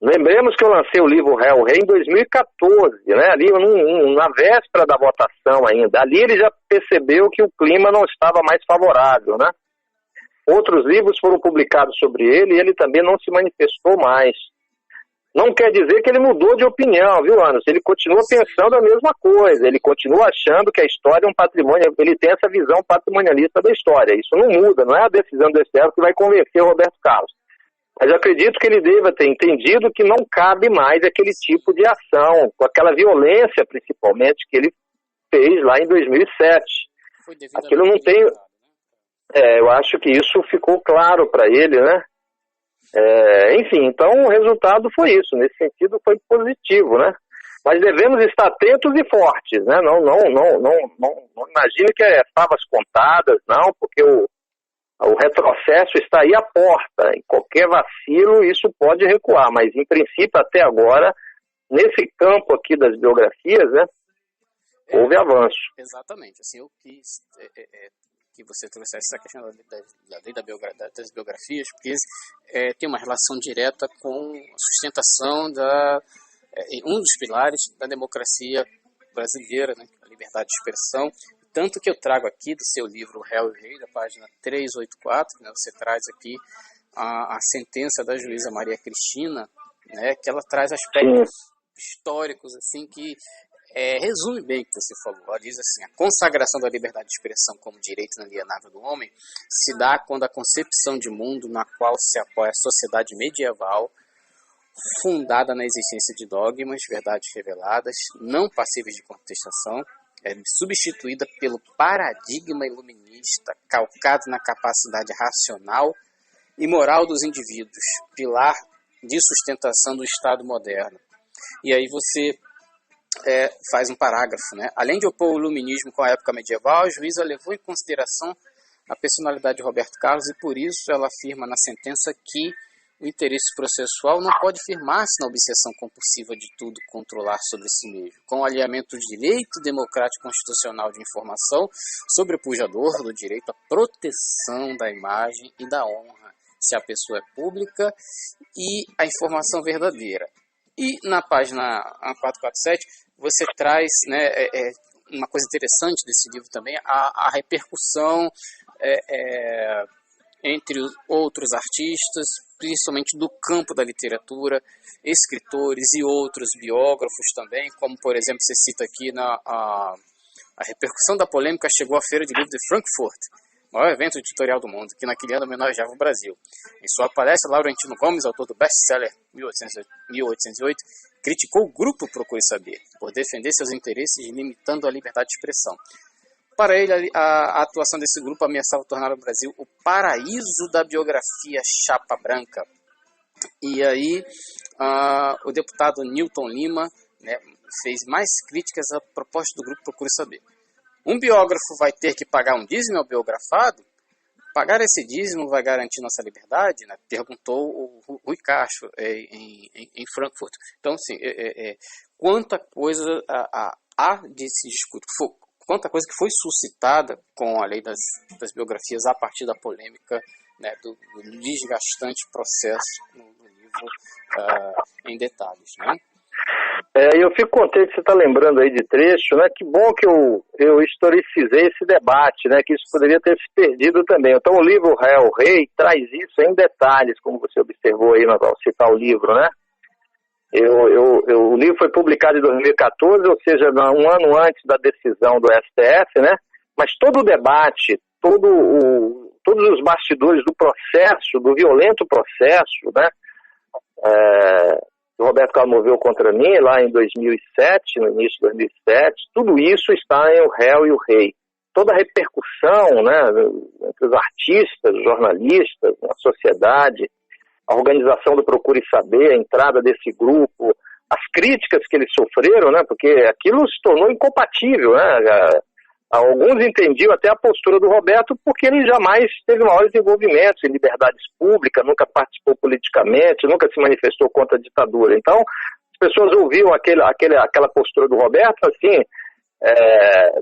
Lembremos que eu lancei o livro Réu ou Rei em 2014, né? Ali na véspera da votação ainda. Ali ele já percebeu que o clima não estava mais favorável, né? Outros livros foram publicados sobre ele e ele também não se manifestou mais. Não quer dizer que ele mudou de opinião, viu, Anderson? Ele continua pensando a mesma coisa, ele continua achando que a história é um patrimônio, ele tem essa visão patrimonialista da história. Isso não muda, não é a decisão do STF que vai convencer o Roberto Carlos. Mas eu acredito que ele deva ter entendido que não cabe mais aquele tipo de ação, com aquela violência, principalmente, que ele fez lá em 2007. Aquilo não tem... eu acho que isso ficou claro para ele, né? Enfim, então o resultado foi isso. Nesse sentido, foi positivo, né? Mas devemos estar atentos e fortes, né? Não imagine que é favas contadas, não, porque o retrocesso está aí à porta. Em qualquer vacilo, isso pode recuar. Mas, em princípio, até agora, nesse campo aqui das biografias, né, houve avanço. Exatamente. Assim, eu quis que você trouxesse essa questão da lei das biografias, porque tem uma relação direta com a sustentação um dos pilares da democracia brasileira, né, a liberdade de expressão. Tanto que eu trago aqui do seu livro Réu e Rei, da página 384, né, você traz aqui a sentença da juíza Maria Cristina, né, que ela traz aspectos históricos assim, que resume bem o que você falou. Ela diz assim: a consagração da liberdade de expressão como direito inalienável do homem se dá quando a concepção de mundo na qual se apoia a sociedade medieval, fundada na existência de dogmas, verdades reveladas, não passíveis de contestação, é substituída pelo paradigma iluminista, calcado na capacidade racional e moral dos indivíduos, pilar de sustentação do Estado moderno. E aí você faz um parágrafo, né? Além de opor o iluminismo com a época medieval, a juíza levou em consideração a personalidade de Roberto Carlos e por isso ela afirma na sentença que o interesse processual não pode firmar-se na obsessão compulsiva de tudo controlar sobre si mesmo, com o alinhamento do direito democrático constitucional de informação sobrepujador do direito à proteção da imagem e da honra, se a pessoa é pública, e a informação verdadeira. E na página 447 você traz, né, uma coisa interessante desse livro também, a repercussão entre outros artistas, principalmente do campo da literatura, escritores e outros biógrafos também, como, por exemplo, você cita aqui a repercussão da polêmica chegou à Feira de Livro de Frankfurt, maior evento editorial do mundo, que naquele ano homenageava o Brasil. Em sua palestra, Laurentino Gomes, autor do best-seller 1808, criticou o grupo Procure Saber, por defender seus interesses limitando a liberdade de expressão. Para ele, a atuação desse grupo ameaçava tornar o Brasil o paraíso da biografia chapa branca. E aí, o deputado Newton Lima, né, fez mais críticas à proposta do grupo Procure Saber. Um biógrafo vai ter que pagar um dízimo ao biografado? Pagar esse dízimo vai garantir nossa liberdade? Né? Perguntou o Rui Castro em Frankfurt. Então, assim, quanta coisa há de se discutir. Quanta coisa que foi suscitada com a lei das biografias a partir da polêmica, né, do desgastante processo no livro em detalhes, né? Eu fico contente que você está lembrando aí de trecho, né? Que bom que eu historicizei esse debate, né? Que isso poderia ter se perdido também. Então o livro Réu ou Rei traz isso em detalhes, como você observou aí, nós vamos citar o livro, né? O livro foi publicado em 2014, ou seja, um ano antes da decisão do STF, né? Mas todo o debate, todos os bastidores do processo, do violento processo, né? O Roberto Carlos moveu contra mim lá em 2007, no início de 2007, tudo isso está em O Réu e o Rei. Toda a repercussão, né, entre os artistas, os jornalistas, a sociedade, a organização do Procure Saber, a entrada desse grupo, as críticas que eles sofreram, né, porque aquilo se tornou incompatível, né. Alguns entendiam até a postura do Roberto porque ele jamais teve maiores envolvimentos em liberdades públicas, nunca participou politicamente, nunca se manifestou contra a ditadura. Então, as pessoas ouviam aquela postura do Roberto assim,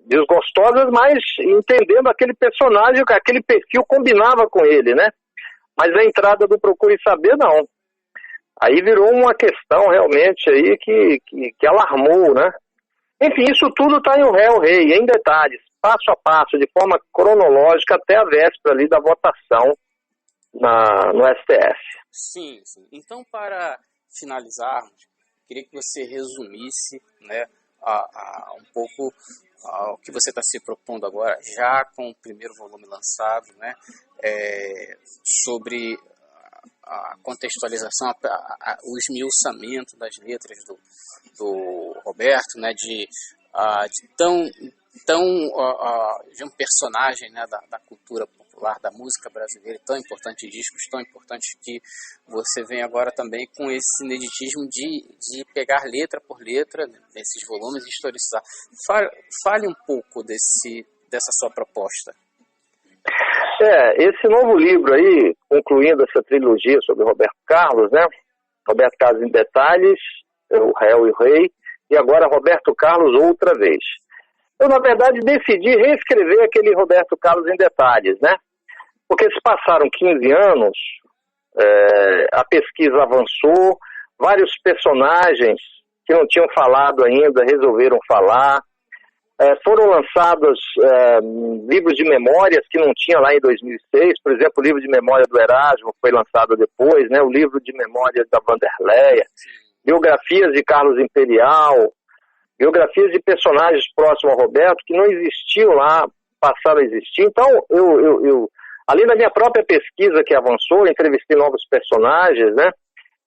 desgostosas, mas entendendo aquele personagem, aquele perfil combinava com ele, né? Mas a entrada do Procure Saber, não. Aí virou uma questão realmente aí que alarmou, né? Enfim, isso tudo está em O Réu, o Rei, em detalhes, passo a passo, de forma cronológica, até a véspera ali da votação no STF. Sim, sim. Então, para finalizarmos, queria que você resumisse, né, um pouco o que você está se propondo agora, já com o primeiro volume lançado, né, sobre a contextualização, o esmiuçamento das letras do Roberto, né, de um personagem, né, da cultura popular, da música brasileira, tão importante, discos tão importantes, que você vem agora também com esse ineditismo de pegar letra por letra desses volumes e historicizar. Fale um pouco dessa sua proposta. Esse novo livro aí, concluindo essa trilogia sobre Roberto Carlos, né? Roberto Carlos em Detalhes, O Réu e o Rei, e agora Roberto Carlos outra vez. Eu, na verdade, decidi reescrever aquele Roberto Carlos em Detalhes, né? Porque se passaram 15 anos, a pesquisa avançou, vários personagens que não tinham falado ainda resolveram falar, foram lançados livros de memórias que não tinha lá em 2006, por exemplo, o livro de memória do Erasmo foi lançado depois, né? O livro de memórias da Vanderleia, biografias de Carlos Imperial, biografias de personagens próximos ao Roberto que não existiam lá, passaram a existir. Então, eu além da minha própria pesquisa que avançou, entrevistei novos personagens, né?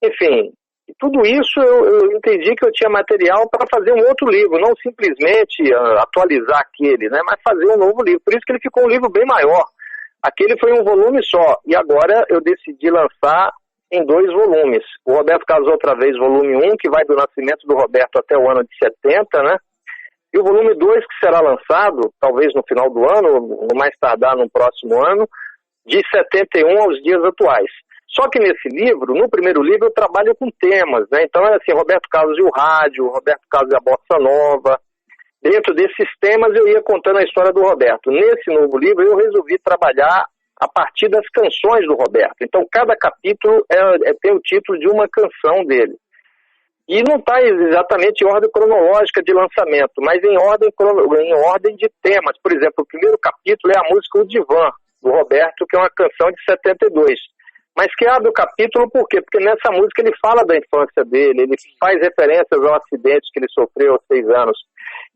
Enfim, tudo isso eu entendi que eu tinha material para fazer um outro livro, não simplesmente atualizar aquele, né? Mas fazer um novo livro. Por isso que ele ficou um livro bem maior. Aquele foi um volume só, e agora eu decidi lançar em 2 volumes. O Roberto Carlos outra vez, volume 1, que vai do nascimento do Roberto até o ano de 70, né? E o volume 2, que será lançado, talvez no final do ano, no mais tardar no próximo ano, de 71 aos dias atuais. Só que nesse livro, no primeiro livro, eu trabalho com temas, né? Então é assim, Roberto Carlos e o rádio, Roberto Carlos e a bossa nova. Dentro desses temas eu ia contando a história do Roberto. Nesse novo livro eu resolvi trabalhar a partir das canções do Roberto. Então cada capítulo tem o título de uma canção dele. E não está exatamente em ordem cronológica de lançamento, mas em ordem de temas. Por exemplo, o primeiro capítulo é a música O Divã, do Roberto, que é uma canção de 72. Mas que abre o capítulo por quê? Porque nessa música ele fala da infância dele, ele faz referências ao acidente que ele sofreu aos 6 anos.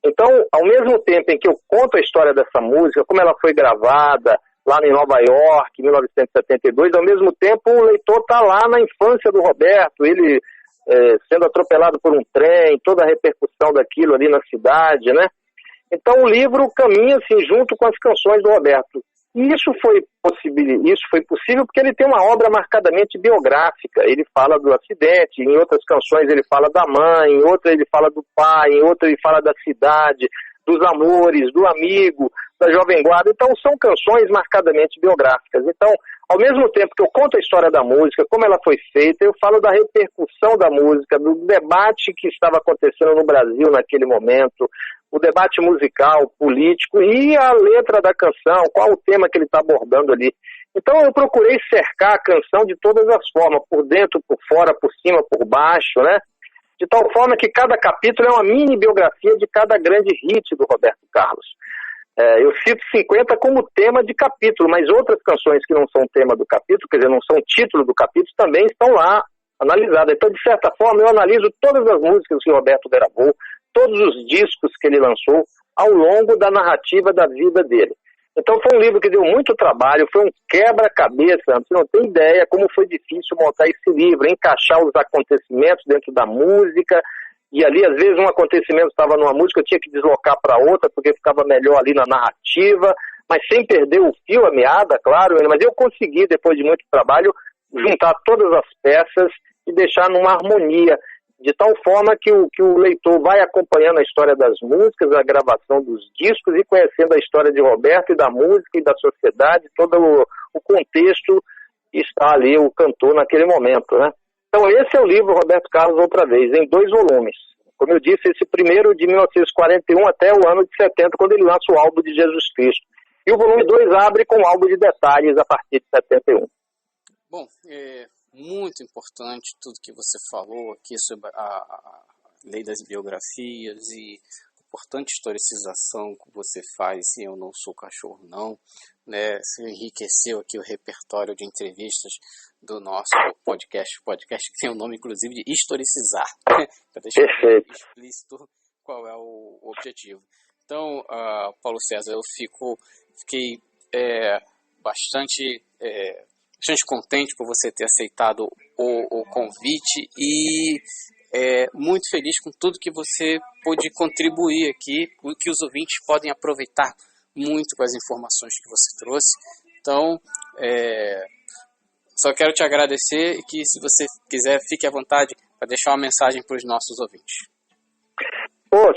Então, ao mesmo tempo em que eu conto a história dessa música, como ela foi gravada lá em Nova York, em 1972, ao mesmo tempo o leitor está lá na infância do Roberto, ele sendo atropelado por um trem, toda a repercussão daquilo ali na cidade, né? Então o livro caminha assim junto com as canções do Roberto. E isso foi possível porque ele tem uma obra marcadamente biográfica. Ele fala do acidente, em outras canções ele fala da mãe, em outra ele fala do pai, em outra ele fala da cidade, dos amores, do amigo, da Jovem Guarda. Então são canções marcadamente biográficas. Então, ao mesmo tempo que eu conto a história da música, como ela foi feita, eu falo da repercussão da música, do debate que estava acontecendo no Brasil naquele momento, o debate musical, político e a letra da canção, qual o tema que ele está abordando ali. Então eu procurei cercar a canção de todas as formas, por dentro, por fora, por cima, por baixo, né? De tal forma que cada capítulo é uma mini biografia de cada grande hit do Roberto Carlos. Eu cito 50 como tema de capítulo, mas outras canções que não são tema do capítulo, quer dizer, não são título do capítulo, também estão lá analisadas. Então, de certa forma, eu analiso todas as músicas que o Roberto gravou, todos os discos que ele lançou ao longo da narrativa da vida dele. Então foi um livro que deu muito trabalho, foi um quebra-cabeça, você não tem ideia como foi difícil montar esse livro, encaixar os acontecimentos dentro da música, e ali às vezes um acontecimento estava numa música, eu tinha que deslocar para outra, porque ficava melhor ali na narrativa, mas sem perder o fio, a meada, claro, mas eu consegui, depois de muito trabalho, juntar todas as peças e deixar numa harmonia, de tal forma que o leitor vai acompanhando a história das músicas, a gravação dos discos e conhecendo a história de Roberto e da música e da sociedade, todo o contexto que está ali o cantor naquele momento, né? Então esse é o livro Roberto Carlos outra vez, em 2 volumes. como eu disse, esse primeiro de 1941 até o ano de 70, quando ele lança o álbum de Jesus Cristo. E o volume 2 abre com um álbum de detalhes a partir de 71. Bom, é muito importante tudo que você falou aqui sobre a lei das biografias e a importante historicização que você faz em Eu Não Sou Cachorro Não, né? Você enriqueceu aqui o repertório de entrevistas do nosso podcast que tem o nome inclusive de Historicizar, para deixar explícito qual é o objetivo. Então, Paulo César, eu fiquei bastante contente por você ter aceitado o convite e muito feliz com tudo que você pôde contribuir aqui, que os ouvintes podem aproveitar muito com as informações que você trouxe. Então, só quero te agradecer e que, se você quiser, fique à vontade para deixar uma mensagem para os nossos ouvintes.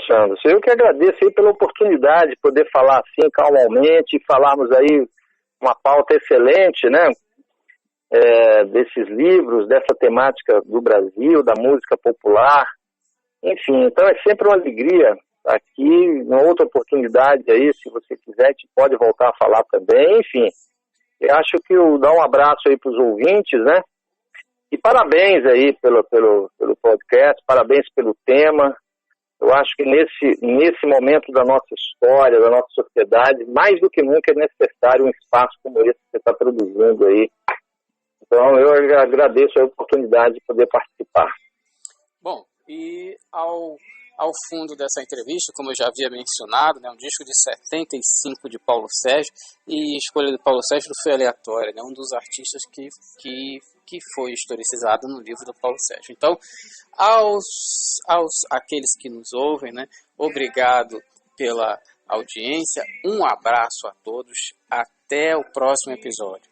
Sandro, eu que agradeço aí pela oportunidade de poder falar assim calmamente, falarmos aí uma pauta excelente, né? Desses livros, dessa temática do Brasil, da música popular, enfim, então é sempre uma alegria aqui, uma outra oportunidade aí, se você quiser, a gente pode voltar a falar também, enfim, eu acho que eu dar um abraço aí para os ouvintes, né, e parabéns aí pelo podcast, parabéns pelo tema. Eu acho que nesse momento da nossa história, da nossa sociedade, mais do que nunca é necessário um espaço como esse que você está produzindo aí. Então, eu agradeço a oportunidade de poder participar. Bom, e ao fundo dessa entrevista, como eu já havia mencionado, né, um disco de 75 de Paulo Sérgio, e a escolha do Paulo Sérgio foi aleatória, né, um dos artistas que foi historicizado no livro do Paulo Sérgio. Então, aqueles que nos ouvem, né, obrigado pela audiência, um abraço a todos, até o próximo episódio.